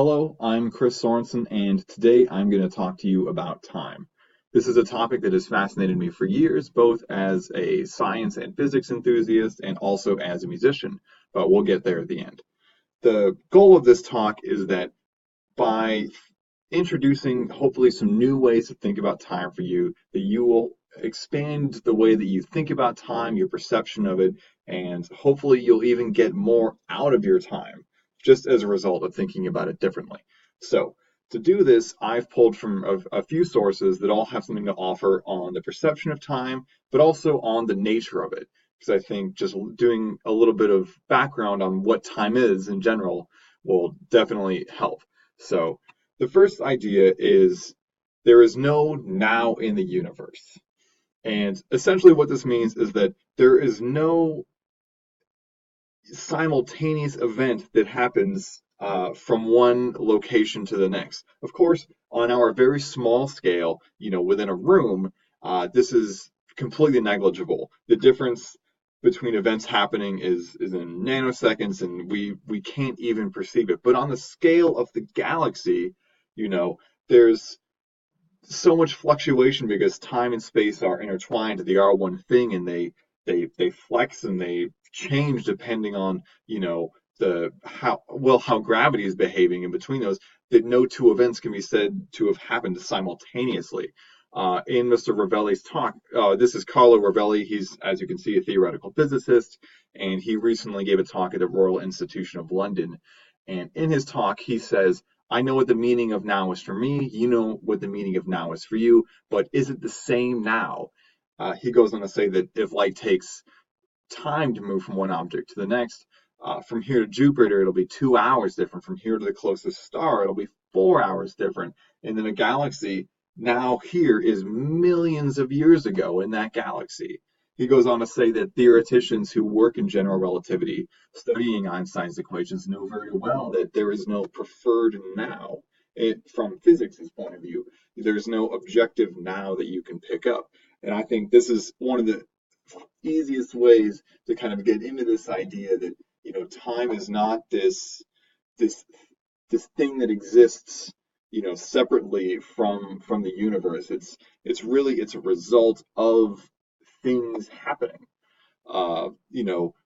Hello, I'm Chris Sorensen, and today I'm going to talk to you about time. This is a topic that has fascinated me for years, both as a science and physics enthusiast and also as a musician, but we'll get there at the end. The goal of this talk is that by introducing hopefully some new ways to think about time for you, that you will expand the way that you think about time, your perception of it, and hopefully you'll even get more out of your time just as a result of thinking about it differently. So, to do this, I've pulled from a few sources that all have something to offer on the perception of time, but also on the nature of it. Because I think just doing a little bit of background on what time is in general will definitely help. So, the first idea is there is no now in the universe. And essentially, what this means is that there is no simultaneous event that happens from one location to the next. Of course, on our very small scale, within a room, this is completely negligible. The difference between events happening is in nanoseconds, and we can't even perceive it. But on the scale of the galaxy, there's so much fluctuation because time and space are intertwined. They are one thing, and they flex and they change depending on the how gravity is behaving in between those. That no two events can be said to have happened simultaneously. In Mr. Ravelli's talk, this is Carlo Ravelli. He's, as you can see, a theoretical physicist, and he recently gave a talk at the Royal Institution of London. And in his talk, he says, I know what the meaning of now is for me. You know what the meaning of now is for you, but is it the same now? He goes on to say that if light takes time to move from one object to the next, from here to Jupiter, it'll be 2 hours different. From here to the closest star, it'll be 4 hours different. And then a galaxy now here is millions of years ago in that galaxy. He goes on to say that theoreticians who work in general relativity, studying Einstein's equations, know very well that there is no preferred now. From physics' point of view, there's no objective now that you can pick up. And I think this is one of the easiest ways to kind of get into this idea that time is not this this thing that exists separately from the universe. It's a result of things happening.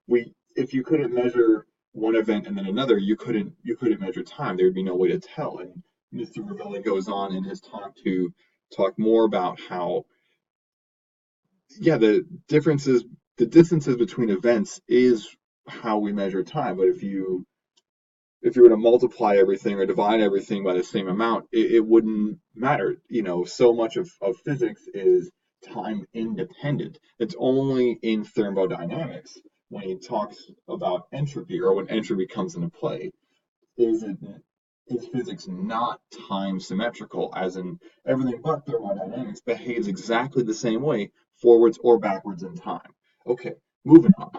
We if you couldn't measure one event and then another, you couldn't measure time. There would be no way to tell. And Mr. Ravelli goes on in his talk to talk more about how the distances between events is how we measure time. But if you were to multiply everything or divide everything by the same amount, it wouldn't matter. So much of physics is time independent. It's only in thermodynamics when he talks about entropy, or when entropy comes into play, is it is physics not time symmetrical, as in everything but thermodynamics behaves exactly the same way, forwards or backwards in time. Okay, moving on.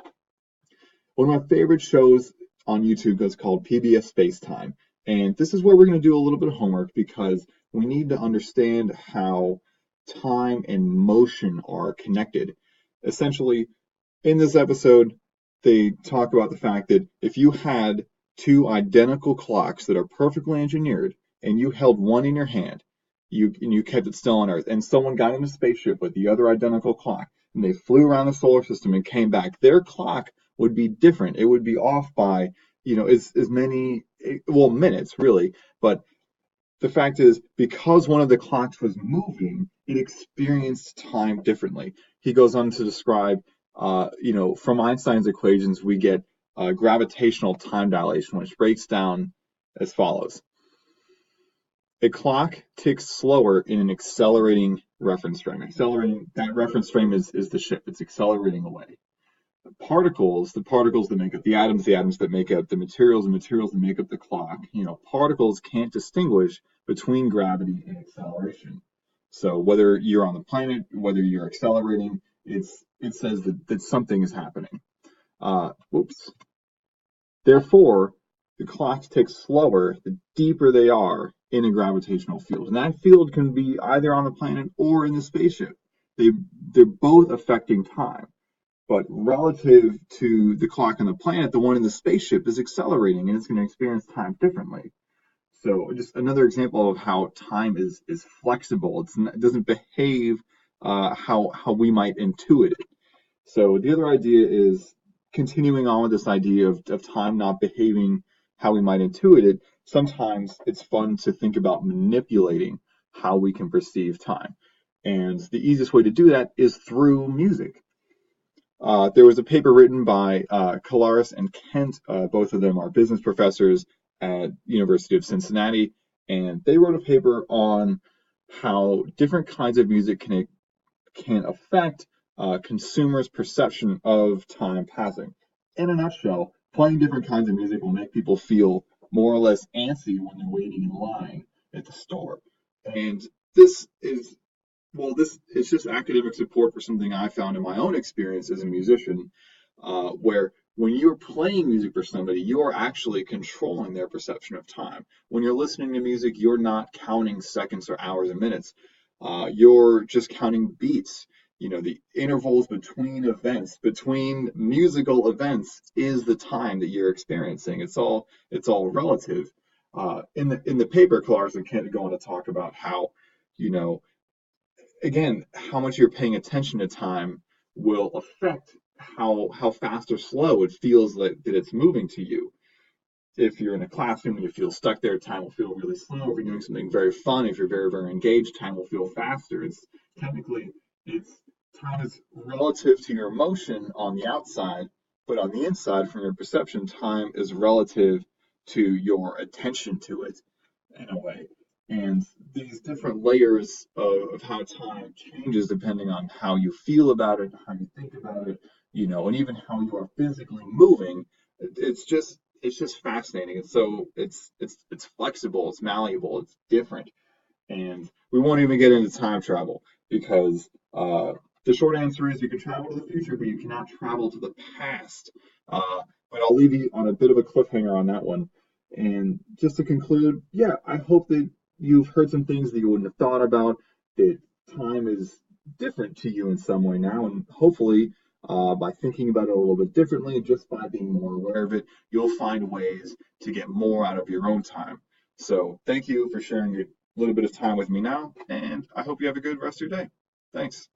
One of my favorite shows on YouTube is called PBS Space Time. And this is where we're going to do a little bit of homework because we need to understand how time and motion are connected. Essentially, in this episode, they talk about the fact that if you had two identical clocks that are perfectly engineered and you held one in your hand, you kept it still on Earth, and someone got in a spaceship with the other identical clock and they flew around the solar system and came back, their clock would be different. It would be off by, as many, well, minutes really, but the fact is, because one of the clocks was moving, it experienced time differently. He goes on to describe, from Einstein's equations, we get gravitational time dilation, which breaks down as follows. A clock ticks slower in an accelerating reference frame. That reference frame is the ship. It's accelerating away. The particles that make up the atoms that make up the materials that make up the clock, particles can't distinguish between gravity and acceleration. So whether you're on the planet, whether you're accelerating, it says that something is happening. Oops. Therefore, the clocks tick slower the deeper they are in a gravitational field. And that field can be either on the planet or in the spaceship. They're both affecting time. But relative to the clock on the planet, the one in the spaceship is accelerating and it's going to experience time differently. So just another example of how time is flexible. It doesn't behave how we might intuit it. So the other idea is continuing on with this idea of time not behaving how we might intuit it. Sometimes it's fun to think about manipulating how we can perceive time. And the easiest way to do that is through music. There was a paper written by Kalaris and Kent. Both of them are business professors at University of Cincinnati, and they wrote a paper on how different kinds of music can affect consumers' perception of time passing. In a nutshell, playing different kinds of music will make people feel more or less antsy when they're waiting in line at the store. And this is this is just academic support for something I found in my own experience as a musician, where when you're playing music for somebody, you're actually controlling their perception of time. When you're listening to music, you're not counting seconds or hours and minutes. You're just counting beats. The intervals between events, between musical events, is the time that you're experiencing. It's all relative. In the paper, Clarkson and Kent go on to talk about how, you know, again, how much you're paying attention to time will affect how fast or slow it feels like that it's moving to you. If you're in a classroom and you feel stuck there, time will feel really slow. If you're doing something very fun, if you're very, very engaged, time will feel faster. It's time is relative to your emotion on the outside, but on the inside, from your perception, time is relative to your attention to it in a way. And these different layers of how time changes depending on how you feel about it, how you think about it, and even how you are physically moving. It's just fascinating. And so it's flexible, it's malleable, it's different. And we won't even get into time travel because the short answer is you can travel to the future, but you cannot travel to the past. But I'll leave you on a bit of a cliffhanger on that one. And just to conclude, yeah, I hope that you've heard some things that you wouldn't have thought about, that time is different to you in some way now. And hopefully, by thinking about it a little bit differently, just by being more aware of it, you'll find ways to get more out of your own time. So thank you for sharing your little bit of time with me now, and I hope you have a good rest of your day. Thanks.